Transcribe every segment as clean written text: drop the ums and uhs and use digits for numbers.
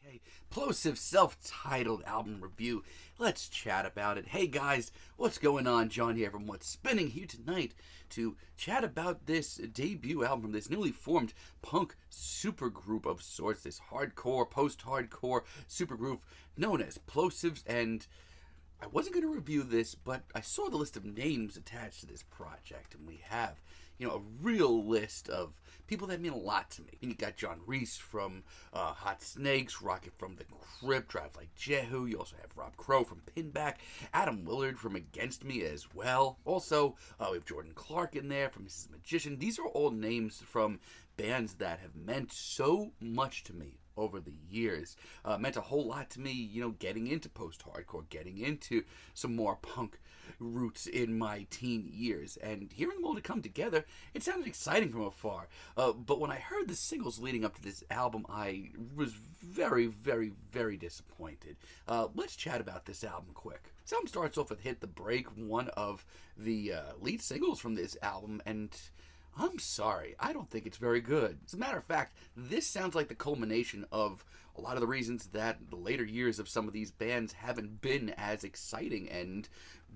Okay, PLOSIVS self-titled album review. Let's chat about it. Hey guys, what's going on? John here from What's Spinning here tonight to chat about this debut album from this newly formed punk supergroup of sorts, this hardcore, post-hardcore supergroup known as PLOSIVS. And I wasn't going to review this, but I saw the list of names attached to this project, and we have, a real list of people that mean a lot to me. And you got John Reese from Hot Snakes, Rocket from the Crypt, Drive Like Jehu. You also have Rob Crow from Pinback, Adam Willard from Against Me as well. Also, we have Jordan Clark in there from Mrs. Magician. These are all names from bands that have meant so much to me over the years. Meant a whole lot to me, getting into post-hardcore, getting into some more punk roots in my teen years, and hearing them all to come together, it sounded exciting from afar. But when I heard the singles leading up to this album, I was very, very, very disappointed. Let's chat about this album quick. This album starts off with Hit the Break, one of the lead singles from this album, and I'm sorry, I don't think it's very good. As a matter of fact, this sounds like the culmination of a lot of the reasons that the later years of some of these bands haven't been as exciting and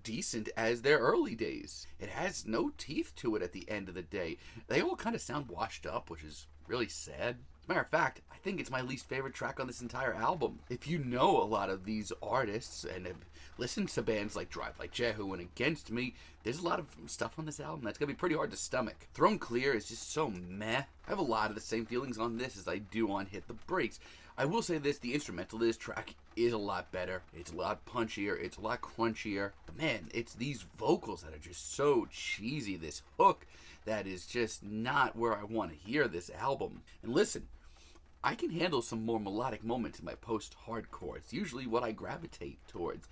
decent as their early days. It has no teeth to it at the end of the day. They all kind of sound washed up, which is really sad. As a matter of fact, I think it's my least favorite track on this entire album. If you know a lot of these artists and have listened to bands like Drive Like Jehu and Against Me, there's a lot of stuff on this album that's going to be pretty hard to stomach. Thrown Clear is just so meh. I have a lot of the same feelings on this as I do on Hit the Brakes. I will say this, the instrumental of this track is a lot better. It's a lot punchier. It's a lot crunchier. But man, it's these vocals that are just so cheesy. This hook that is just not where I want to hear this album. And listen, I can handle some more melodic moments in my post-hardcore. It's usually what I gravitate towards.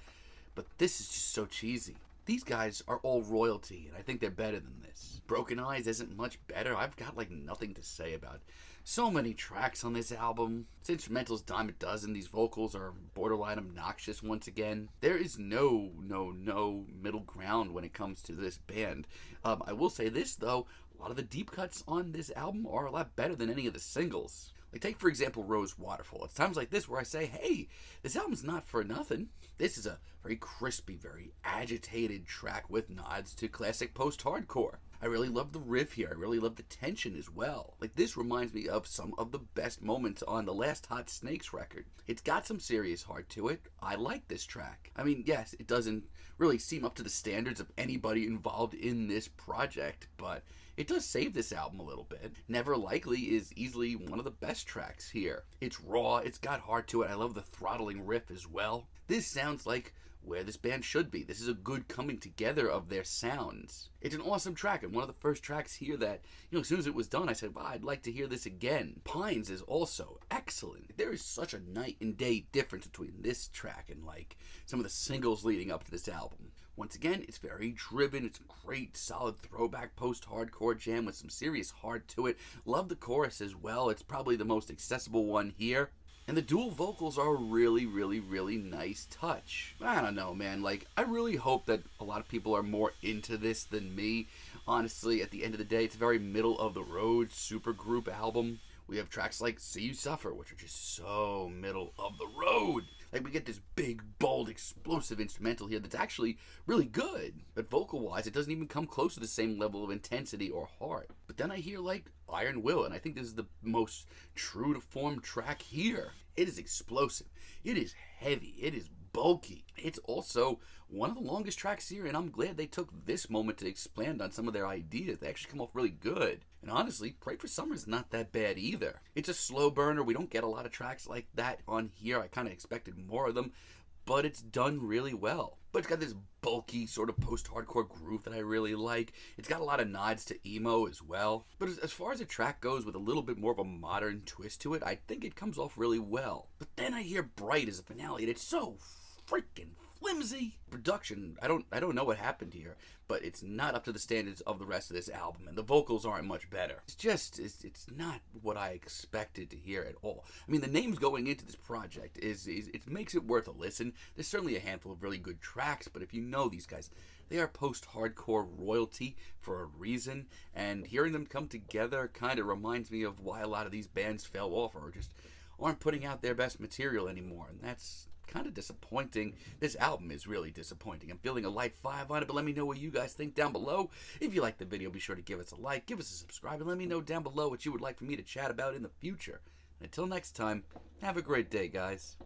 But this is just so cheesy. These guys are all royalty, and I think they're better than this. Broken Eyes isn't much better. I've got nothing to say about it. So many tracks on this album. Its instrumental's dime a dozen. These vocals are borderline obnoxious once again. There is no middle ground when it comes to this band. I will say this though, a lot of the deep cuts on this album are a lot better than any of the singles. Like take for example Rose Waterfall. It's times like this where I say, hey, this album's not for nothing. This is a very crispy, very agitated track with nods to classic post-hardcore. I really love the riff here. I really love the tension as well. Like this reminds me of some of the best moments on the last Hot Snakes record. It's got some serious heart to it. I like this track. I mean, yes, it doesn't really seem up to the standards of anybody involved in this project, but it does save this album a little bit. Never Likely is easily one of the best tracks here. It's raw, it's got heart to it. I love the throttling riff as well. This sounds like where this band should be. This is a good coming together of their sounds. It's an awesome track, and one of the first tracks here that, as soon as it was done, I said, wow, I'd like to hear this again. Pines is also excellent. There is such a night and day difference between this track and some of the singles leading up to this album. Once again, it's very driven. It's a great, solid throwback post-hardcore jam with some serious heart to it. Love the chorus as well. It's probably the most accessible one here. And the dual vocals are a really, really, really nice touch. I don't know, man. I really hope that a lot of people are more into this than me. Honestly, at the end of the day, it's a very middle-of-the-road supergroup album. We have tracks like See You Suffer, which are just so middle of the road. We get this big, bold, explosive instrumental here that's actually really good. But vocal-wise, it doesn't even come close to the same level of intensity or heart. But then I hear, Iron Will, and I think this is the most true-to-form track here. It is explosive. It is heavy. It is bulky. It's also one of the longest tracks here, and I'm glad they took this moment to expand on some of their ideas. They actually come off really good. And honestly, Pray for Summer is not that bad either. It's a slow burner. We don't get a lot of tracks like that on here. I kind of expected more of them, but it's done really well. But it's got this bulky sort of post-hardcore groove that I really like. It's got a lot of nods to emo as well. But as far as a track goes with a little bit more of a modern twist to it, I think it comes off really well. But then I hear Bright as a finale, and it's so freaking flimsy. Production, I don't know what happened here, but it's not up to the standards of the rest of this album, and the vocals aren't much better. It's not what I expected to hear at all. I mean, the names going into this project it makes it worth a listen. There's certainly a handful of really good tracks, but if you know these guys, they are post-hardcore royalty for a reason, and hearing them come together kind of reminds me of why a lot of these bands fell off or just aren't putting out their best material anymore, and that's kind of disappointing. This album is really disappointing. I'm feeling a light 5 on it, but let me know what you guys think down below. If you like the video, be sure to give us a like, give us a subscribe, and let me know down below what you would like for me to chat about in the future. And until next time, have a great day, guys.